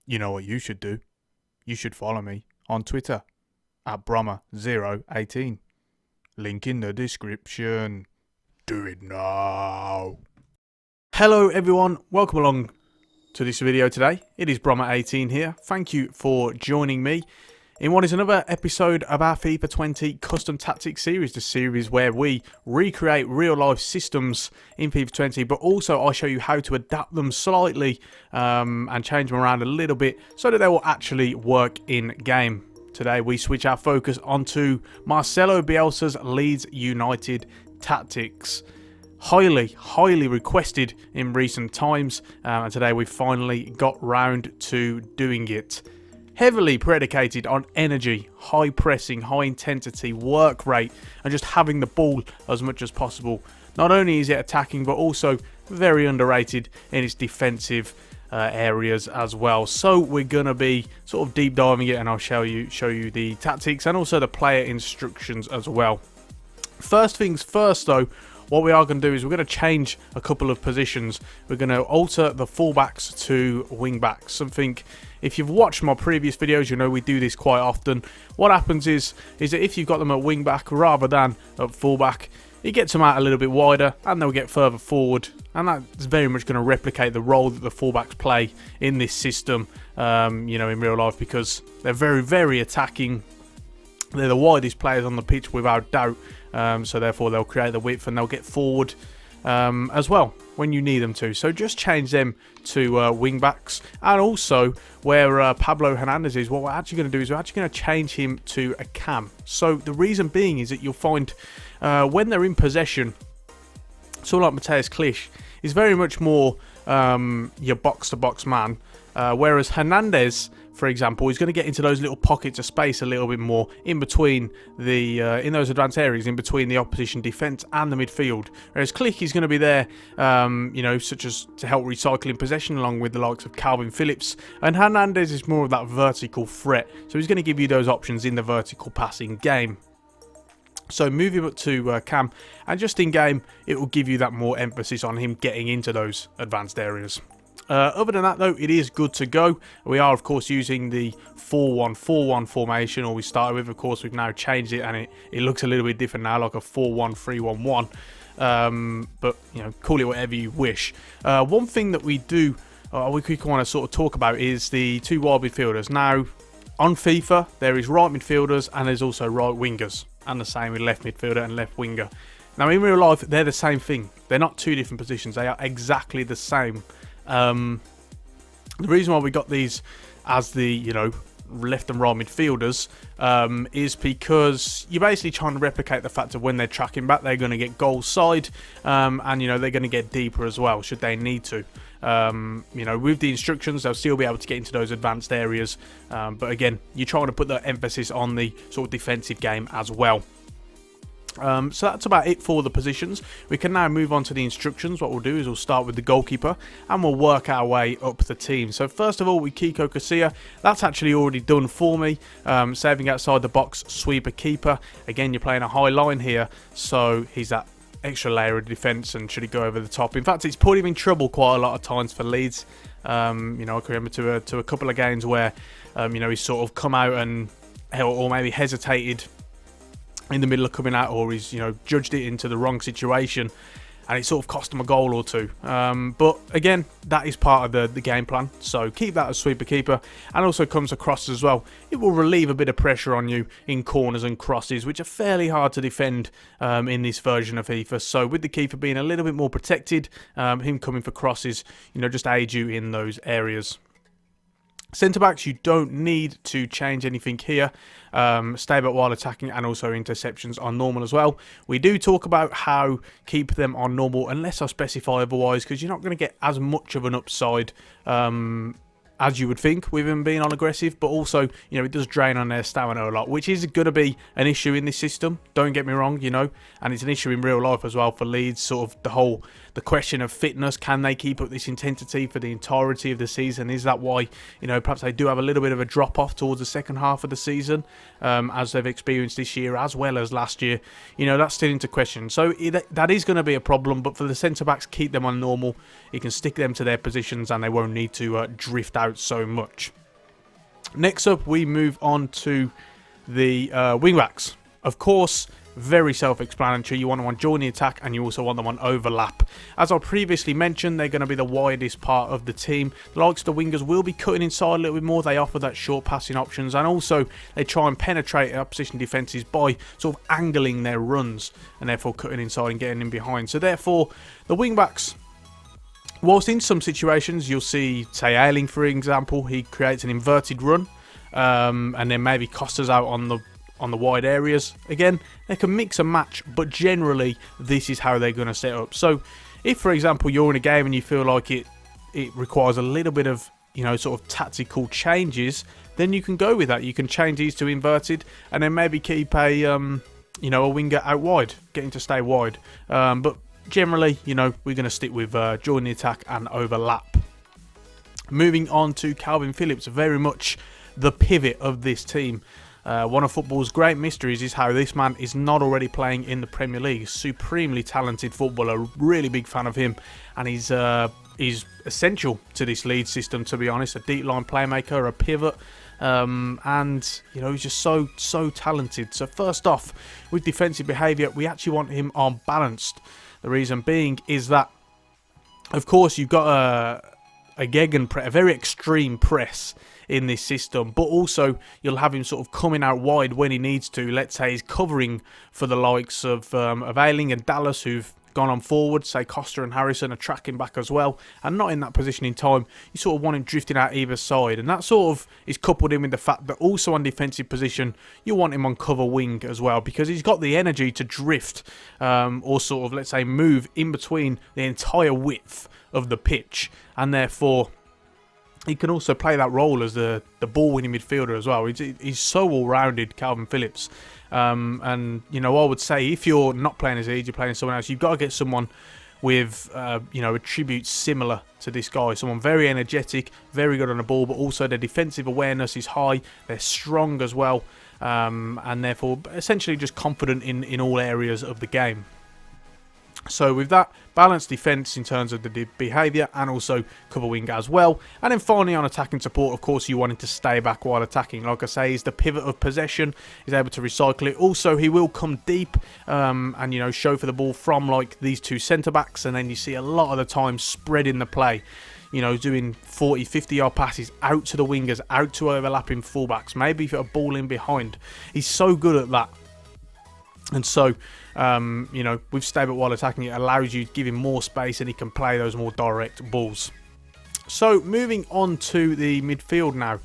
You know what you should do? You should follow me on Twitter at Brommer018. Link in the description. Do it now. Hello everyone, welcome along to this video today. It is Brommer18 here. Thank you for joining me in what is another episode of our FIFA 20 Custom Tactics series, the series where we recreate real-life systems in FIFA 20, but also I show you how to adapt them slightly and change them around a little bit so that they will actually work in-game. Today we switch our focus onto Marcelo Bielsa's Leeds United tactics. Highly requested in recent times, and today we finally got round to doing it. Heavily predicated on energy, high pressing, high intensity, work rate, and just having the ball as much as possible. Not only is it attacking, but also very underrated in its defensive areas as well. So we're gonna be sort of deep diving it, and I'll show you the tactics and also the player instructions as well. First things first, though. What we are going to do is we're going to change a couple of positions. We're going to alter the fullbacks to wing-backs. Something, if you've watched my previous videos, you know we do this quite often. What happens is that if you've got them at wing-back rather than at fullback, it gets them out a little bit wider and they'll get further forward. And that's very much going to replicate the role that the fullbacks play in this system, you know, in real life, because they're very attacking. They're the widest players on the pitch without doubt. So therefore they'll create the width and they'll get forward as well when you need them to. So just change them to wing backs. And also where Pablo Hernandez is, what we're actually going to do is we're actually going to change him to a cam. So the reason being is that you'll find when they're in possession, someone like Mateusz Klich is very much more your box-to-box man. Whereas Hernandez, for example, is going to get into those little pockets of space a little bit more in between the in those advanced areas, in between the opposition defence and the midfield. Whereas Klich is going to be there, you know, such as to help recycling possession, along with the likes of Calvin Phillips. And Hernandez is more of that vertical threat, so he's going to give you those options in the vertical passing game. So move him up to cam, and just in game, it will give you that more emphasis on him getting into those advanced areas. Other than that, though, it is good to go. We are, of course, using the 4-1-4-1 formation, or we started with. Of course, we've now changed it, and it looks a little bit different now, like a 4-1-3-1-1. But, you know, call it whatever you wish. One thing that we do, we want to sort of talk about, is the two wide midfielders. Now, on FIFA, there is right midfielders, and there's also right wingers, and the same with left midfielder and left winger. Now, in real life, they're the same thing. They're not two different positions. They are exactly the same. The reason why we got these as the, you know, left and right midfielders is because you're basically trying to replicate the fact of when they're tracking back, they're going to get goal side, and, you know, they're going to get deeper as well, should they need to. You know, with the instructions, they'll still be able to get into those advanced areas, but again, you're trying to put the emphasis on the sort of defensive game as well. So that's about it for the positions. We can now move on to the instructions. What we'll do is we'll start with the goalkeeper and we'll work our way up the team. So first of all, with Kiko Casilla, that's actually already done for me. Saving outside the box, sweeper keeper. Again, you're playing a high line here, so he's that extra layer of defence, and should he go over the top. In fact, it's put him in trouble quite a lot of times for Leeds. You know, I can remember to a couple of games where, you know, he's sort of come out and, or maybe hesitated in the middle of coming out, or he's, you know, judged it into the wrong situation, and it sort of cost him a goal or two. But again, that is part of the game plan, so keep that as sweeper keeper. And also comes across as well, it will relieve a bit of pressure on you in corners and crosses, which are fairly hard to defend in this version of FIFA. So with the keeper being a little bit more protected, him coming for crosses, you know, just aid you in those areas. Centre-backs, you don't need to change anything here. Stay back while attacking, and also interceptions are normal as well. We do talk about how keep them on normal unless I specify otherwise, because you're not going to get as much of an upside as you would think with him being on aggressive, but also, you know, it does drain on their stamina a lot, which is going to be an issue in this system, don't get me wrong, you know, and it's an issue in real life as well for Leeds. Sort of the question of fitness, can they keep up this intensity for the entirety of the season? Is that why, you know, perhaps they do have a little bit of a drop off towards the second half of the season, as they've experienced this year as well as last year? You know, that's still into question. So that is going to be a problem, but for the centre backs, keep them on normal. You can stick them to their positions and they won't need to drift out out so much. Next up, we move on to the wing-backs. Of course, very self-explanatory. You want them on join the attack, and you also want them on overlap. As I previously mentioned, they're going to be the widest part of the team. The likes of the wingers will be cutting inside a little bit more. They offer that short passing options, and also they try and penetrate opposition defences by sort of angling their runs, and therefore cutting inside and getting in behind. So therefore, the wing-backs, whilst in some situations you'll see, say, Ayling, for example, he creates an inverted run, and then maybe Costa's out on the wide areas. Again, they can mix and match, but generally this is how they're going to set up. So if, for example, you're in a game and you feel like it requires a little bit of, you know, sort of tactical changes, then you can go with that. You can change these to inverted, and then maybe keep a you know, a winger out wide, getting to stay wide. But generally, you know, we're going to stick with join the attack and overlap. Moving on to Kalvin Phillips, very much the pivot of this team. One of football's great mysteries is how this man is not already playing in the Premier League. Supremely talented footballer, really big fan of him, and he's essential to this Leeds system, to be honest. A deep line playmaker, a pivot, and you know, he's just so talented. So first off, with defensive behaviour, we actually want him on balanced. The reason being is that, of course, you've got a gegenpress, a very extreme press in this system, but also you'll have him sort of coming out wide when he needs to. Let's say he's covering for the likes of Ayling and Dallas, who've gone on forward. Say Costa and Harrison are tracking back as well, and not in that position in time. You sort of want him drifting out either side, and that sort of is coupled in with the fact that also on defensive position you want him on cover wing as well, because he's got the energy to drift or sort of, let's say, move in between the entire width of the pitch, and therefore he can also play that role as the ball-winning midfielder as well. He's so all-rounded, Kalvin Phillips. And, you know, I would say if you're not playing as Leeds, you're playing as someone else, you've got to get someone with, you know, attributes similar to this guy. Someone very energetic, very good on the ball, but also their defensive awareness is high. They're strong as well, and therefore essentially just confident in all areas of the game. So with that, balanced defence in terms of the behaviour and also cover wing as well. And then finally on attacking support, of course, you want him to stay back while attacking. Like I say, he's the pivot of possession. He's able to recycle it. Also, he will come deep and, you know, show for the ball from like these two centre-backs. And then you see a lot of the time spreading the play. You know, doing 40, 50-yard passes out to the wingers, out to overlapping fullbacks. Maybe a ball in behind. He's so good at that. And so, you know, with stay back while attacking, it allows you to give him more space and he can play those more direct balls. So, moving on to the midfield now.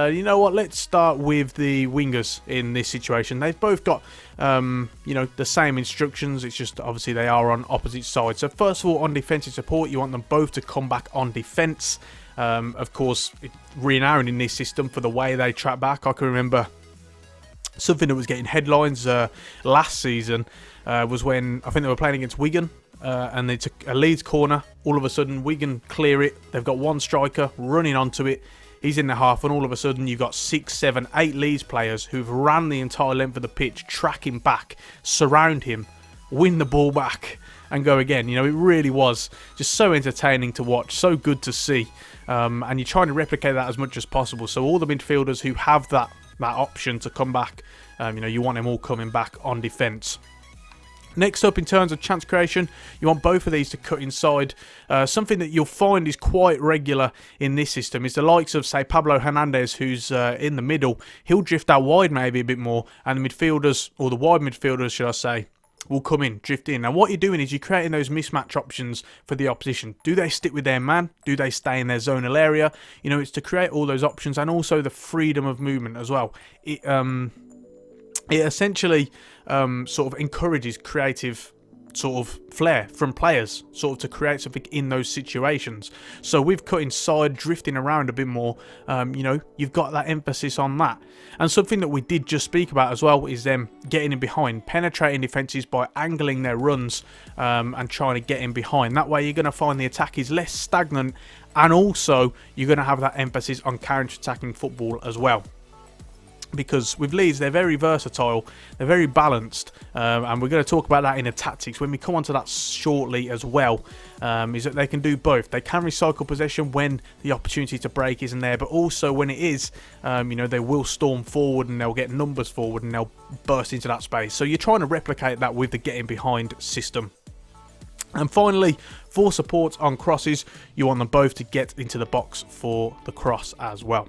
You know what, let's start with the wingers in this situation. They've both got, you know, the same instructions. It's just, obviously, they are on opposite sides. So, first of all, on defensive support, you want them both to come back on defence. Of course, renowned in this system for the way they track back. I can remember something that was getting headlines last season was when I think they were playing against Wigan and they took a Leeds corner. All of a sudden, Wigan clear it. They've got one striker running onto it. He's in the half, and all of a sudden, you've got 6, 7, 8 Leeds players who've ran the entire length of the pitch, track him back, surround him, win the ball back, and go again. You know, it really was just so entertaining to watch, so good to see. And you're trying to replicate that as much as possible. So all the midfielders who have that option to come back, you know, you want them all coming back on defence. Next up, in terms of chance creation, you want both of these to cut inside. Something that you'll find is quite regular in this system is the likes of, say, Pablo Hernandez, who's in the middle. He'll drift out wide maybe a bit more, and the midfielders, or the wide midfielders, should I say, will come in, drift in. And what you're doing is you're creating those mismatch options for the opposition. Do they stick with their man? Do they stay in their zonal area? You know, it's to create all those options and also the freedom of movement as well. It essentially sort of encourages creative sort of flair from players, sort of to create something in those situations. So with cutting side, drifting around a bit more, you know, you've got that emphasis on that. And something that we did just speak about as well is them getting in behind, penetrating defences by angling their runs and trying to get in behind. That way you're going to find the attack is less stagnant, and also you're going to have that emphasis on counter-attacking football as well. because with Leeds, they're very versatile, they're very balanced, and we're going to talk about that in the tactics when we come on to that shortly as well, is that they can do both. They can recycle possession when the opportunity to break isn't there, but also when it is, they will storm forward and they'll get numbers forward and they'll burst into that space. So you're trying to replicate that with the getting behind system. And finally, for support on crosses, you want them both to get into the box for the cross as well.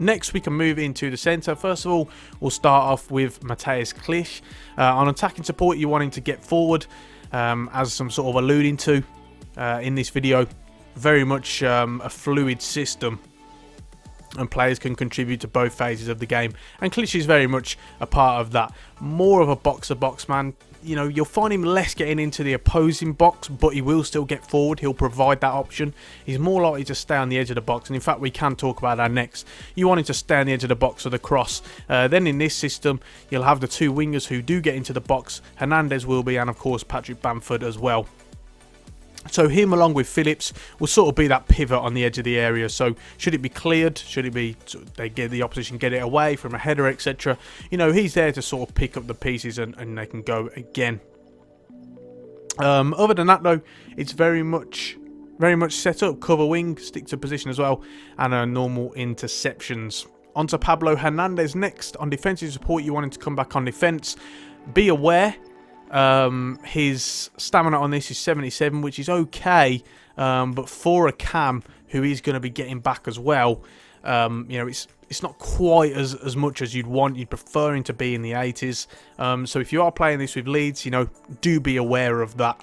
Next, we can move into the centre. First of all, we'll start off with Matthijs Klich. On attacking support, you want him to get forward, as I'm sort of alluding to in this video. Very much a fluid system, and players can contribute to both phases of the game. And Klich is very much a part of that. More of a box-to-box man. You know, you'll find him less getting into the opposing box, but he will still get forward. He'll provide that option. He's more likely to stay on the edge of the box, and in fact, we can talk about that next. You want him to stay on the edge of the box for the cross. Then in this system, you'll have the two wingers who do get into the box. Hernandez will be, and of course, Patrick Bamford as well. So him along with Phillips will sort of be that pivot on the edge of the area. So should it be cleared, should it be they get the opposition get it away from a header, etc. You know, he's there to sort of pick up the pieces and they can go again. Other than that though, it's very much set up. Cover wing, stick to position as well, and normal interceptions. On to Pablo Hernandez next. On defensive support, you want him to come back on defence. Be aware, his stamina on this is 77, which is okay, but for a cam who is going to be getting back as well, you know, it's not quite as much as you'd want. You'd prefer him to be in the 80s. So if you are playing this with Leeds, you know, do be aware of that.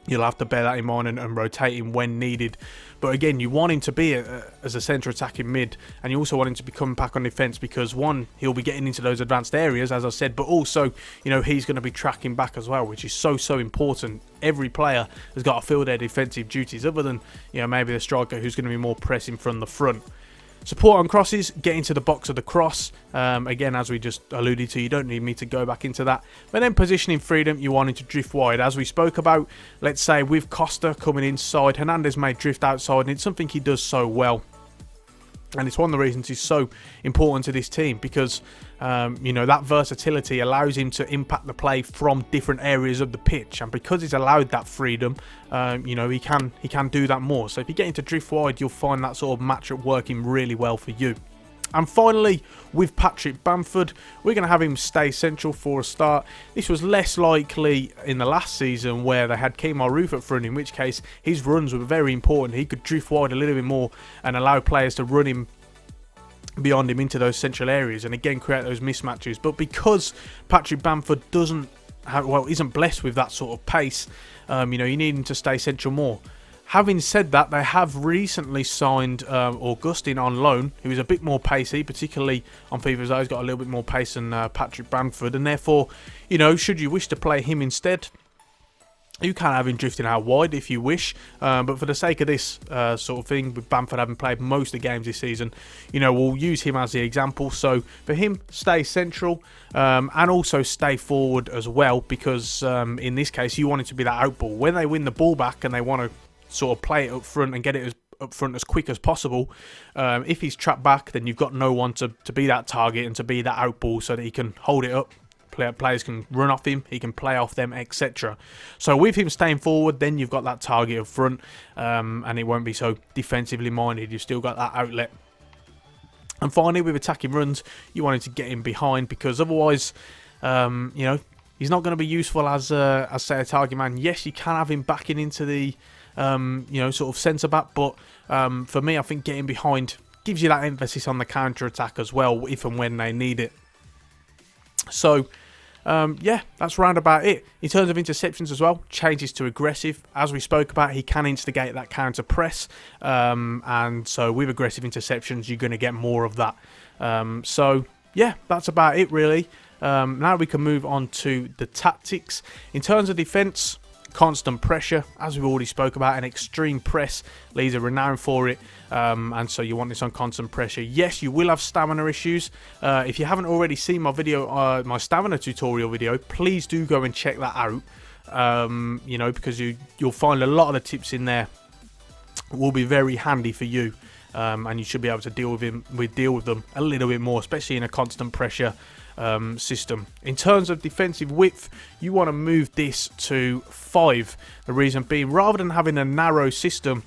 You'll have to bear that in mind and rotate him when needed. But again, you want him to be as a centre attacking mid, and you also want him to be coming back on defence because, one, he'll be getting into those advanced areas, as I said, but also, you know, he's going to be tracking back as well, which is so important. Every player has got to fill their defensive duties, other than, you know, maybe the striker who's going to be more pressing from the front. Support on crosses, get into the box of the cross. Again, as we just alluded to, you don't need me to go back into that. But then positioning freedom, you want him to drift wide. As we spoke about, let's say with Costa coming inside, Hernandez may drift outside, and it's something he does so well. And it's one of the reasons he's so important to this team because, you know, that versatility allows him to impact the play from different areas of the pitch. And because he's allowed that freedom, you know, he can do that more. So if you get into drift wide, you'll find that sort of matchup working really well for you. And finally, with Patrick Bamford, we're going to have him stay central for a start. This was less likely in the last season where they had Kemar Roof up front, in which case his runs were very important. He could drift wide a little bit more and allow players to run him beyond him into those central areas and again create those mismatches. But because Patrick Bamford isn't blessed with that sort of pace, you know, you need him to stay central more. Having said that, they have recently signed Augustin on loan, who is a bit more pacey, particularly on FIFA. He's got a little bit more pace than Patrick Bamford, and therefore, you know, should you wish to play him instead, you can have him drifting out wide if you wish, but for the sake of this sort of thing, with Bamford having played most of the games this season, you know, we'll use him as the example. So for him, stay central and also stay forward as well, because in this case, you want it to be that out ball. When they win the ball back and they want to sort of play it up front and get it up front as quick as possible, if he's trapped back, then you've got no one to be that target and to be that out ball so that he can hold it up. Players can run off him, he can play off them, etc. So with him staying forward, then you've got that target up front, and it won't be so defensively minded. You've still got that outlet. And finally, with attacking runs, you want him to get in behind, because otherwise, you know, he's not going to be useful as say a target man. Yes, you can have him backing into the you know, sort of centre back, but for me, I think getting behind gives you that emphasis on the counter attack as well, if and when they need it. So yeah, that's round about it. In terms of interceptions as well, changes to aggressive. As we spoke about, he can instigate that counter press, and so with aggressive interceptions, you're going to get more of that. So yeah, that's about it really. Now we can move on to the tactics. In terms of defence, constant pressure, as we've already spoke about, an extreme press. Leeds are renowned for it, and so you want this on constant pressure. Yes, you will have stamina issues. If you haven't already seen my video, my stamina tutorial video, please do go and check that out. You know, because you'll find a lot of the tips in there will be very handy for you and you should be able to deal with them a little bit more, especially in a constant pressure system. In terms of defensive width, you want to move this to 5. The reason being, rather than having a narrow system,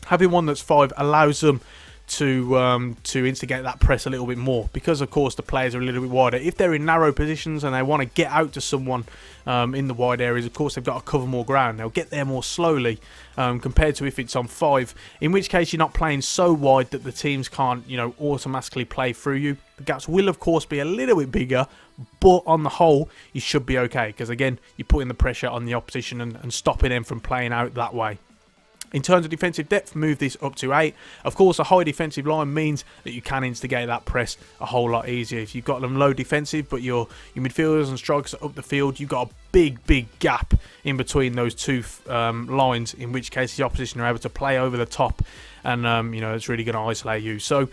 having one that's 5 allows them to instigate that press a little bit more, because of course the players are a little bit wider. If they're in narrow positions and they want to get out to someone in the wide areas, of course they've got to cover more ground. They'll get there more slowly compared to if it's on 5, in which case you're not playing so wide that the teams can't, you know, automatically play through you. The gaps will of course be a little bit bigger, but on the whole you should be okay, because again you're putting the pressure on the opposition and stopping them from playing out that way. In terms of defensive depth, move this up to 8. Of course, a high defensive line means that you can instigate that press a whole lot easier. If you've got them low defensive, but your midfielders and strikers are up the field, you've got a big gap in between those two lines, in which case the opposition are able to play over the top, and you know, it's really going to isolate you. So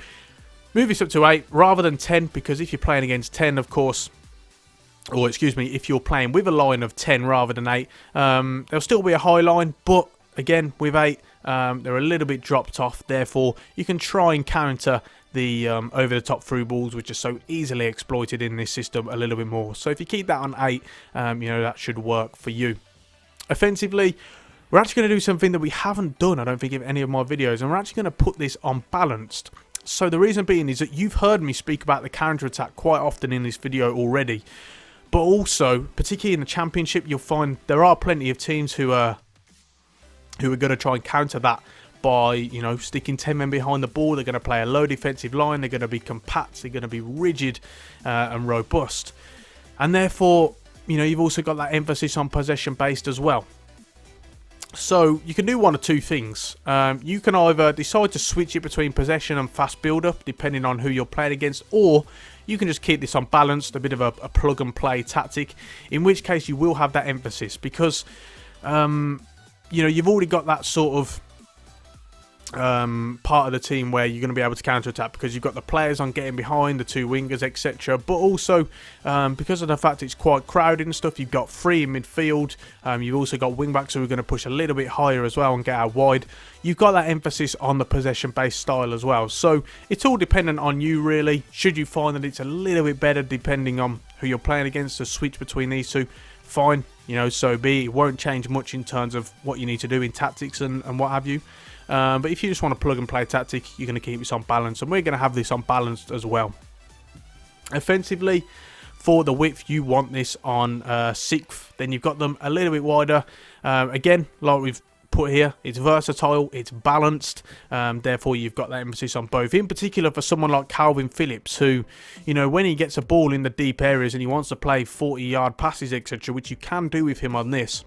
move this up to 8 rather than 10, because if you're playing against 10, of course, or excuse me, if you're playing with a line of 10 rather than 8, there'll still be a high line, but again, with 8, they're a little bit dropped off. Therefore, you can try and counter the over-the-top through balls, which are so easily exploited in this system, a little bit more. So if you keep that on 8, you know, that should work for you. Offensively, we're actually going to do something that we haven't done, I don't think, in any of my videos, and we're actually going to put this on balanced. So the reason being is that you've heard me speak about the counter-attack quite often in this video already. But also, particularly in the Championship, you'll find there are plenty of teams who are going to try and counter that by, you know, sticking 10 men behind the ball. They're going to play a low defensive line. They're going to be compact. They're going to be rigid and robust. And therefore, you know, you've also got that emphasis on possession based as well. So you can do one of two things. You can either decide to switch it between possession and fast build up, depending on who you're playing against, or you can just keep this unbalanced, a bit of a plug and play tactic, in which case you will have that emphasis, because you know, you've already got that sort of part of the team where you're going to be able to counter-attack, because you've got the players on getting behind, the 2 wingers, etc. But also, because of the fact it's quite crowded and stuff, you've got 3 in midfield. You've also got wing-backs who are going to push a little bit higher as well and get out wide. You've got that emphasis on the possession-based style as well. So it's all dependent on you, really. Should you find that it's a little bit better depending on who you're playing against, to switch between these two, fine, you know, so be it. It won't change much in terms of what you need to do in tactics and what have you. But if you just want to plug and play tactic, you're going to keep this on balance, and we're going to have this on balanced as well. Offensively, for the width, you want this on 6th. Then you've got them a little bit wider. Again, like we've put here, it's versatile, it's balanced, therefore you've got that emphasis on both. In particular for someone like Kalvin Phillips, who, you know, when he gets a ball in the deep areas and he wants to play 40-yard passes, etc., which you can do with him on this,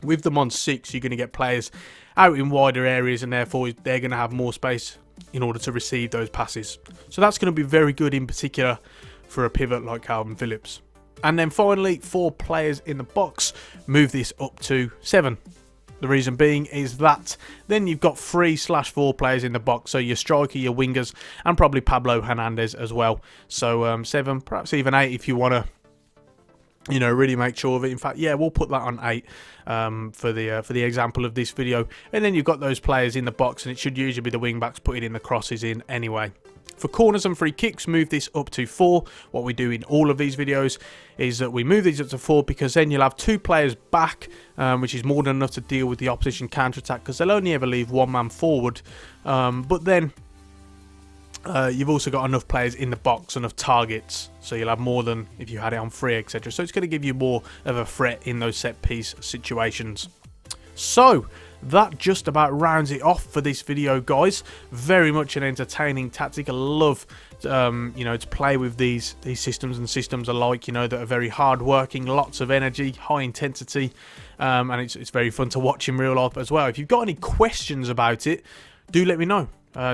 with them on 6, you're going to get players out in wider areas, and therefore they're going to have more space in order to receive those passes. So that's going to be very good, in particular for a pivot like Kalvin Phillips. And then finally, 4 players in the box, move this up to 7. The reason being is that then you've got 3/4 players in the box, so your striker, your wingers, and probably Pablo Hernandez as well. So 7, perhaps even 8 if you want to, you know, really make sure of it. In fact, yeah, we'll put that on 8 for the example of this video. And then you've got those players in the box, and it should usually be the wing backs putting in the crosses in anyway. For corners and free kicks, move this up to 4. What we do in all of these videos is that we move these up to 4, because then you'll have 2 players back, which is more than enough to deal with the opposition counter-attack, because they'll only ever leave 1 man forward. But then you've also got enough players in the box, enough targets, so you'll have more than if you had it on 3, etc. So it's going to give you more of a threat in those set-piece situations. So that just about rounds it off for this video, guys. Very much an entertaining tactic. I love you know, to play with these systems and systems alike, you know, that are very hard working, lots of energy, high intensity, and it's very fun to watch in real life as well. If you've got any questions about it, do let me know.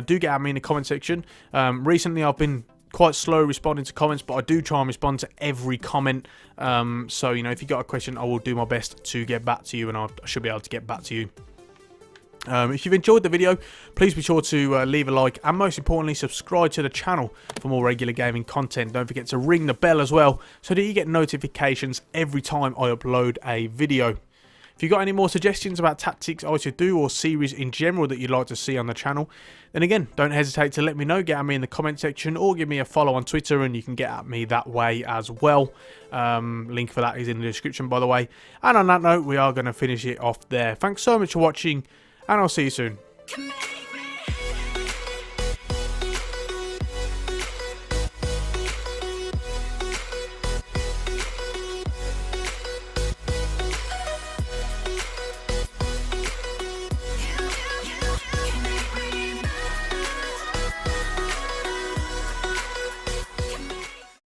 Do get at me in the comment section. Recently I've been quite slow responding to comments, but I do try and respond to every comment. So, you know, if you got a question, I will do my best to get back to you, and I should be able to get back to you. If you've enjoyed the video, please be sure to leave a like, and most importantly, subscribe to the channel for more regular gaming content. Don't forget to ring the bell as well, so that you get notifications every time I upload a video. If you've got any more suggestions about tactics I should do, or series in general that you'd like to see on the channel, then again, don't hesitate to let me know. Get at me in the comment section, or give me a follow on Twitter and you can get at me that way as well. Link for that is in the description, by the way. And on that note, we are going to finish it off there. Thanks so much for watching, and I'll see you soon.